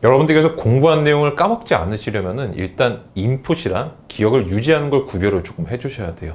여러분들께서 공부한 내용을 까먹지 않으시려면은 일단 인풋이랑 기억을 유지하는 걸 구별을 조금 해주셔야 돼요.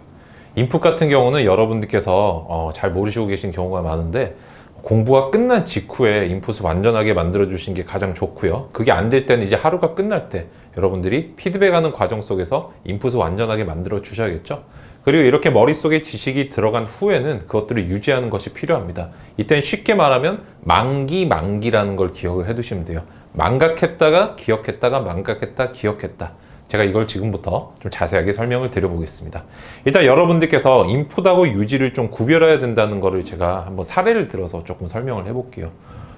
인풋 같은 경우는 여러분들께서 잘 모르시고 계신 경우가 많은데, 공부가 끝난 직후에 인풋을 완전하게 만들어 주신 게 가장 좋고요. 그게 안 될 때는 이제 하루가 끝날 때 여러분들이 피드백하는 과정 속에서 인풋을 완전하게 만들어 주셔야겠죠. 그리고 이렇게 머릿속에 지식이 들어간 후에는 그것들을 유지하는 것이 필요합니다. 이땐 쉽게 말하면 만기라는 걸 기억을 해 두시면 돼요. 망각했다가 기억했다가 망각했다 기억했다. 제가 이걸 지금부터 좀 자세하게 설명을 드려보겠습니다. 일단 여러분들께서 인풋하고 유지를 좀 구별해야 된다는 거를 제가 한번 사례를 들어서 조금 설명을 해볼게요.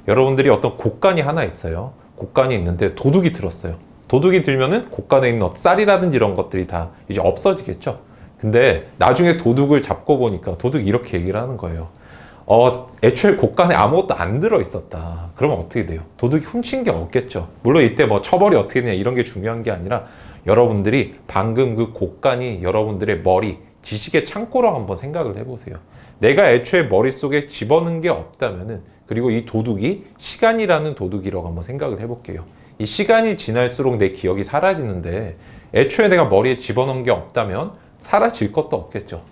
여러분들이 어떤 곡간이 하나 있어요. 곡간이 있는데 도둑이 들었어요. 도둑이 들면은 곡간에 있는 쌀이라든지 이런 것들이 다 이제 없어지겠죠. 근데 나중에 도둑을 잡고 보니까 도둑이 이렇게 얘기를 하는 거예요. 애초에 곡간에 아무것도 안 들어 있었다. 그러면 어떻게 돼요? 도둑이 훔친 게 없겠죠. 물론 이때 뭐 처벌이 어떻게 되냐 이런 게 중요한 게 아니라, 여러분들이 방금 그 곡간이 여러분들의 머리, 지식의 창고로 한번 생각을 해보세요. 내가 애초에 머릿속에 집어넣은 게 없다면은, 그리고 이 도둑이 시간이라는 도둑이라고 한번 생각을 해볼게요. 이 시간이 지날수록 내 기억이 사라지는데, 애초에 내가 머리에 집어넣은 게 없다면 사라질 것도 없겠죠.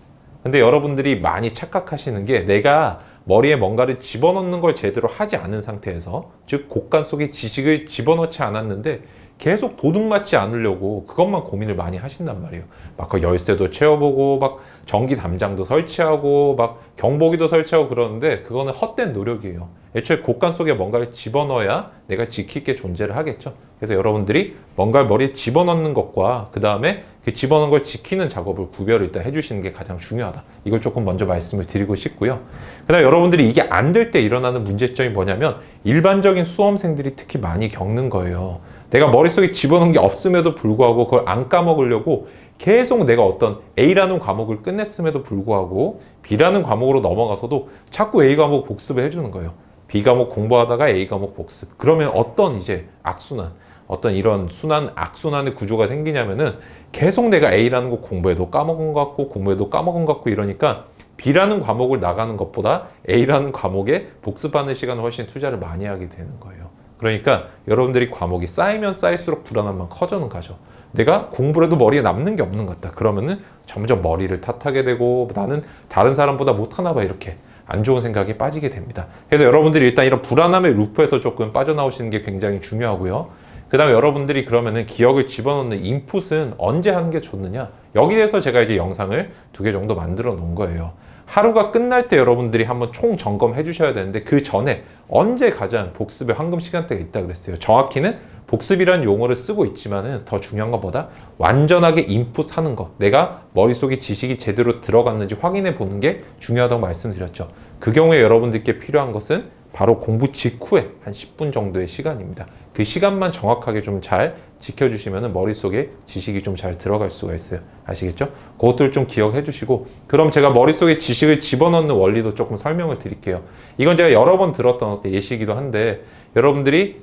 근데 여러분들이 많이 착각하시는 게, 내가 머리에 뭔가를 집어넣는 걸 제대로 하지 않은 상태에서, 즉 곡간 속에 지식을 집어넣지 않았는데 계속 도둑 맞지 않으려고 그것만 고민을 많이 하신단 말이에요. 막 그 열쇠도 채워보고 막 전기 담장도 설치하고 막 경보기도 설치하고 그러는데, 그거는 헛된 노력이에요. 애초에 곡간 속에 뭔가를 집어넣어야 내가 지킬 게 존재를 하겠죠. 그래서 여러분들이 뭔가를 머리에 집어넣는 것과 그 다음에 그 집어넣은 걸 지키는 작업을 구별을 일단 해주시는 게 가장 중요하다. 이걸 조금 먼저 말씀을 드리고 싶고요. 그 다음에 여러분들이 이게 안 될 때 일어나는 문제점이 뭐냐면, 일반적인 수험생들이 특히 많이 겪는 거예요. 내가 머릿속에 집어넣은 게 없음에도 불구하고 그걸 안 까먹으려고 계속 내가 어떤 A라는 과목을 끝냈음에도 불구하고 B라는 과목으로 넘어가서도 자꾸 A 과목 복습을 해주는 거예요. B 과목 공부하다가 A 과목 복습. 그러면 어떤 이제 악순환, 어떤 이런 순환, 악순환의 구조가 생기냐면은, 계속 내가 A라는 거 공부해도 까먹은 것 같고 공부해도 까먹은 것 같고 이러니까 B라는 과목을 나가는 것보다 A라는 과목에 복습하는 시간을 훨씬 투자를 많이 하게 되는 거예요. 그러니까 여러분들이 과목이 쌓이면 쌓일수록 불안함만 커져는 가죠. 내가 공부를 해도 머리에 남는 게 없는 것 같다. 그러면은 점점 머리를 탓하게 되고, 나는 다른 사람보다 못하나 봐, 이렇게 안 좋은 생각에 빠지게 됩니다. 그래서 여러분들이 일단 이런 불안함의 루프에서 조금 빠져나오시는 게 굉장히 중요하고요. 그 다음에 여러분들이 그러면은 기억을 집어넣는 인풋은 언제 하는 게 좋느냐? 여기에 대해서 제가 이제 영상을 2개 정도 만들어 놓은 거예요. 하루가 끝날 때 여러분들이 한번 총 점검해 주셔야 되는데, 그 전에 언제 가장 복습의 황금 시간대가 있다 그랬어요. 정확히는 복습이라는 용어를 쓰고 있지만은 더 중요한 것보다 완전하게 인풋하는 것, 내가 머릿속에 지식이 제대로 들어갔는지 확인해 보는 게 중요하다고 말씀드렸죠. 그 경우에 여러분들께 필요한 것은 바로 공부 직후에 한 10분 정도의 시간입니다. 그 시간만 정확하게 좀 잘 지켜주시면 머릿속에 지식이 좀 잘 들어갈 수가 있어요. 아시겠죠? 그것들 좀 기억해 주시고, 그럼 제가 머릿속에 지식을 집어넣는 원리도 조금 설명을 드릴게요. 이건 제가 여러 번 들었던 어떤 예시이기도 한데, 여러분들이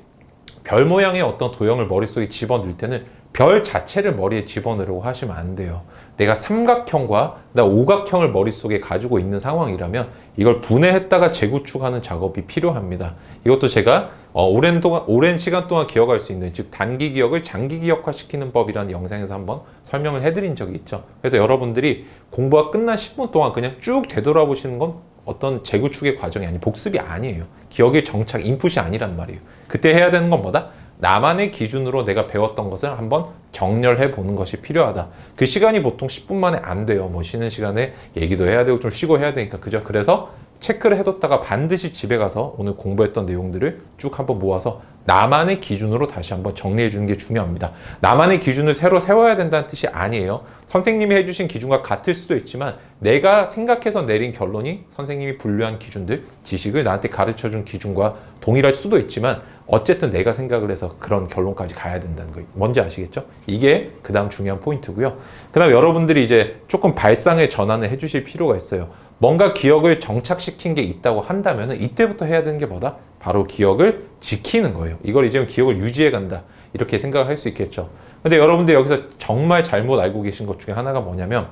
별 모양의 어떤 도형을 머릿속에 집어넣을 때는 별 자체를 머리에 집어넣으려고 하시면 안 돼요. 내가 삼각형과 오각형을 머릿속에 가지고 있는 상황이라면 이걸 분해했다가 재구축하는 작업이 필요합니다. 이것도 제가 오랜 시간 동안 기억할 수 있는, 즉 단기 기억을 장기 기억화시키는 법이라는 영상에서 한번 설명을 해드린 적이 있죠. 그래서 여러분들이 공부가 끝난 10분 동안 그냥 쭉 되돌아보시는 건 어떤 재구축의 과정이 아니, 복습이 아니에요. 기억의 정착, 인풋이 아니란 말이에요. 그때 해야 되는 건 뭐다? 나만의 기준으로 내가 배웠던 것을 한번 정렬해 보는 것이 필요하다. 그 시간이 보통 10분 만에 안 돼요. 뭐 쉬는 시간에 얘기도 해야 되고 좀 쉬고 해야 되니까. 그죠? 그래서 체크를 해뒀다가 반드시 집에 가서 오늘 공부했던 내용들을 쭉 한번 모아서 나만의 기준으로 다시 한번 정리해 주는 게 중요합니다. 나만의 기준을 새로 세워야 된다는 뜻이 아니에요. 선생님이 해주신 기준과 같을 수도 있지만, 내가 생각해서 내린 결론이 선생님이 분류한 기준들, 지식을 나한테 가르쳐준 기준과 동일할 수도 있지만, 어쨌든 내가 생각을 해서 그런 결론까지 가야 된다는 거예요. 뭔지 아시겠죠? 이게 그 다음 중요한 포인트고요. 그 다음 여러분들이 이제 조금 발상의 전환을 해주실 필요가 있어요. 뭔가 기억을 정착시킨 게 있다고 한다면 이때부터 해야 되는 게 뭐다? 바로 기억을 지키는 거예요. 이걸 이제 기억을 유지해 간다, 이렇게 생각할 수 있겠죠. 근데 여러분들 여기서 정말 잘못 알고 계신 것 중에 하나가 뭐냐면,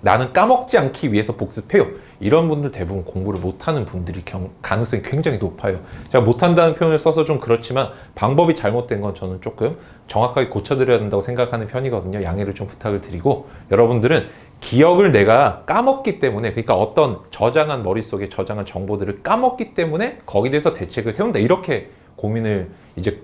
나는 까먹지 않기 위해서 복습해요, 이런 분들 대부분 공부를 못하는 분들이 가능성이 굉장히 높아요. 제가 못한다는 표현을 써서 좀 그렇지만 방법이 잘못된 건 저는 조금 정확하게 고쳐드려야 된다고 생각하는 편이거든요. 양해를 좀 부탁을 드리고, 여러분들은 기억을 내가 까먹기 때문에, 그러니까 어떤 저장한 머릿속에 저장한 정보들을 까먹기 때문에 거기에 대해서 대책을 세운다, 이렇게 고민을 이제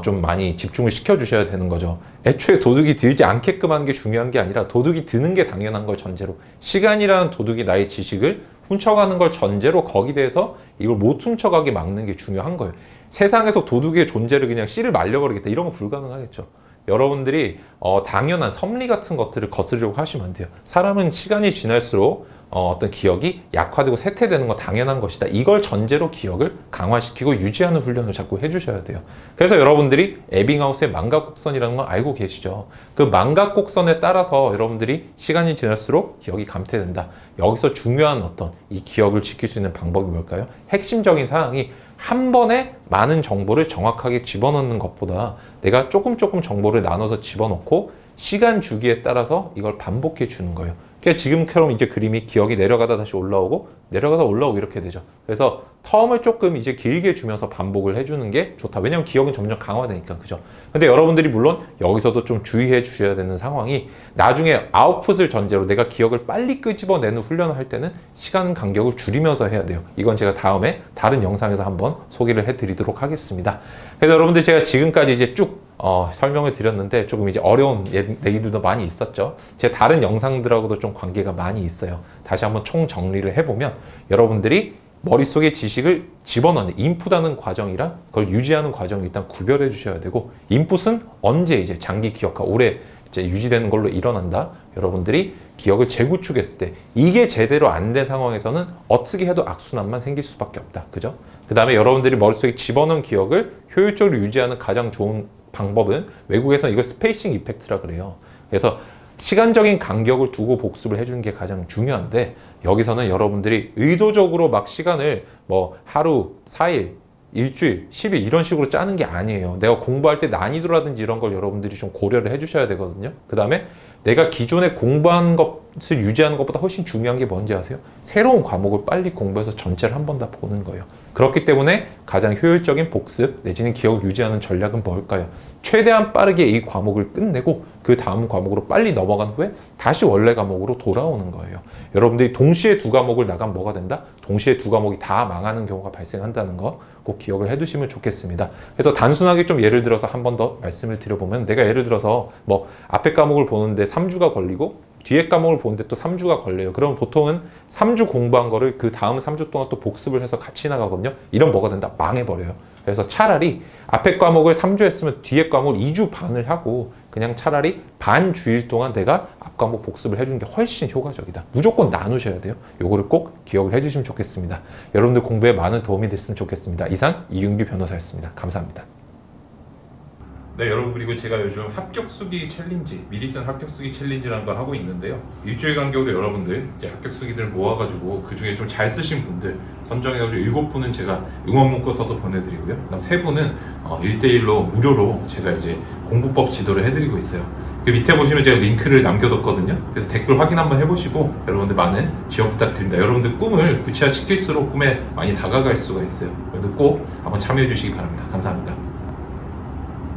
좀 많이 집중을 시켜 주셔야 되는 거죠. 애초에 도둑이 들지 않게끔 하는 게 중요한 게 아니라 도둑이 드는 게 당연한 걸 전제로, 시간이라는 도둑이 나의 지식을 훔쳐가는 걸 전제로 거기에 대해서 이걸 못 훔쳐가게 막는 게 중요한 거예요. 세상에서 도둑의 존재를 그냥 씨를 말려버리겠다, 이런 거 불가능하겠죠. 여러분들이 당연한 섭리 같은 것들을 거스르려고 하시면 안 돼요. 사람은 시간이 지날수록 어떤 기억이 약화되고 쇠퇴되는 건 당연한 것이다, 이걸 전제로 기억을 강화시키고 유지하는 훈련을 자꾸 해주셔야 돼요. 그래서 여러분들이 에빙하우스의 망각곡선이라는 걸 알고 계시죠. 그 망각곡선에 따라서 여러분들이 시간이 지날수록 기억이 감퇴된다. 여기서 중요한 어떤 이 기억을 지킬 수 있는 방법이 뭘까요? 핵심적인 사항이 한 번에 많은 정보를 정확하게 집어넣는 것보다 내가 조금 정보를 나눠서 집어넣고 시간 주기에 따라서 이걸 반복해 주는 거예요. 그러니까 지금처럼 이제 그림이 기억이 내려가다 다시 올라오고 내려가다 올라오고 이렇게 되죠. 그래서 텀을 조금 이제 길게 주면서 반복을 해주는 게 좋다. 왜냐면 기억은 점점 강화되니까, 그죠? 근데 여러분들이 물론 여기서도 좀 주의해 주셔야 되는 상황이, 나중에 아웃풋을 전제로 내가 기억을 빨리 끄집어내는 훈련을 할 때는 시간 간격을 줄이면서 해야 돼요. 이건 제가 다음에 다른 영상에서 한번 소개를 해드리도록 하겠습니다. 그래서 여러분들, 제가 지금까지 이제 쭉 설명을 드렸는데 조금 이제 어려운 얘기들도 많이 있었죠. 제 다른 영상들하고도 좀 관계가 많이 있어요. 다시 한번 총 정리를 해보면, 여러분들이 머릿속에 지식을 집어넣는 인풋하는 과정이랑 그걸 유지하는 과정을 일단 구별해 주셔야 되고, 인풋은 언제 이제 장기 기억과 오래 이제 유지되는 걸로 일어난다. 여러분들이 기억을 재구축했을 때 이게 제대로 안 된 상황에서는 어떻게 해도 악순환만 생길 수밖에 없다, 그죠? 그 다음에 여러분들이 머릿속에 집어넣은 기억을 효율적으로 유지하는 가장 좋은 방법은, 외국에서는 이걸 스페이싱 이펙트라 그래요. 그래서 시간적인 간격을 두고 복습을 해주는 게 가장 중요한데, 여기서는 여러분들이 의도적으로 막 시간을 뭐 하루, 4일, 일주일, 10일 이런 식으로 짜는 게 아니에요. 내가 공부할 때 난이도라든지 이런 걸 여러분들이 좀 고려를 해주셔야 되거든요. 그 다음에 내가 기존에 공부한 것을 유지하는 것보다 훨씬 중요한 게 뭔지 아세요? 새로운 과목을 빨리 공부해서 전체를 한 번 다 보는 거예요. 그렇기 때문에 가장 효율적인 복습 내지는 기억을 유지하는 전략은 뭘까요? 최대한 빠르게 이 과목을 끝내고 그 다음 과목으로 빨리 넘어간 후에 다시 원래 과목으로 돌아오는 거예요. 여러분들이 동시에 두 과목을 나가면 뭐가 된다? 동시에 두 과목이 다 망하는 경우가 발생한다는 거 꼭 기억을 해두시면 좋겠습니다. 그래서 단순하게 좀 예를 들어서 한 번 더 말씀을 드려보면, 내가 예를 들어서 뭐 앞에 과목을 보는데 3주가 걸리고 뒤에 과목을 보는데 또 3주가 걸려요. 그럼 보통은 3주 공부한 거를 그 다음 3주 동안 또 복습을 해서 같이 나가거든요. 이런 뭐가 된다? 망해버려요. 그래서 차라리 앞에 과목을 3주 했으면 뒤에 과목을 2주 반을 하고 그냥 차라리 반 주일 동안 내가 앞 과목 복습을 해주는 게 훨씬 효과적이다. 무조건 나누셔야 돼요. 요거를 꼭 기억을 해주시면 좋겠습니다. 여러분들 공부에 많은 도움이 됐으면 좋겠습니다. 이상 이윤규 변호사였습니다. 감사합니다. 네, 여러분, 그리고 제가 요즘 합격수기 챌린지, 미리 쓴 합격수기 챌린지라는 걸 하고 있는데요. 일주일 간격으로 여러분들 이제 합격수기들 모아가지고 그 중에 좀 잘 쓰신 분들 선정해가지고 7분은 제가 응원 문구 써서 보내드리고요. 그다음 3분은 1대1로 무료로 제가 이제 공부법 지도를 해드리고 있어요. 그 밑에 보시면 제가 링크를 남겨뒀거든요. 그래서 댓글 확인 한번 해보시고 여러분들 많은 지원 부탁드립니다. 여러분들 꿈을 구체화시킬수록 꿈에 많이 다가갈 수가 있어요. 여러분들 꼭 한번 참여해 주시기 바랍니다. 감사합니다.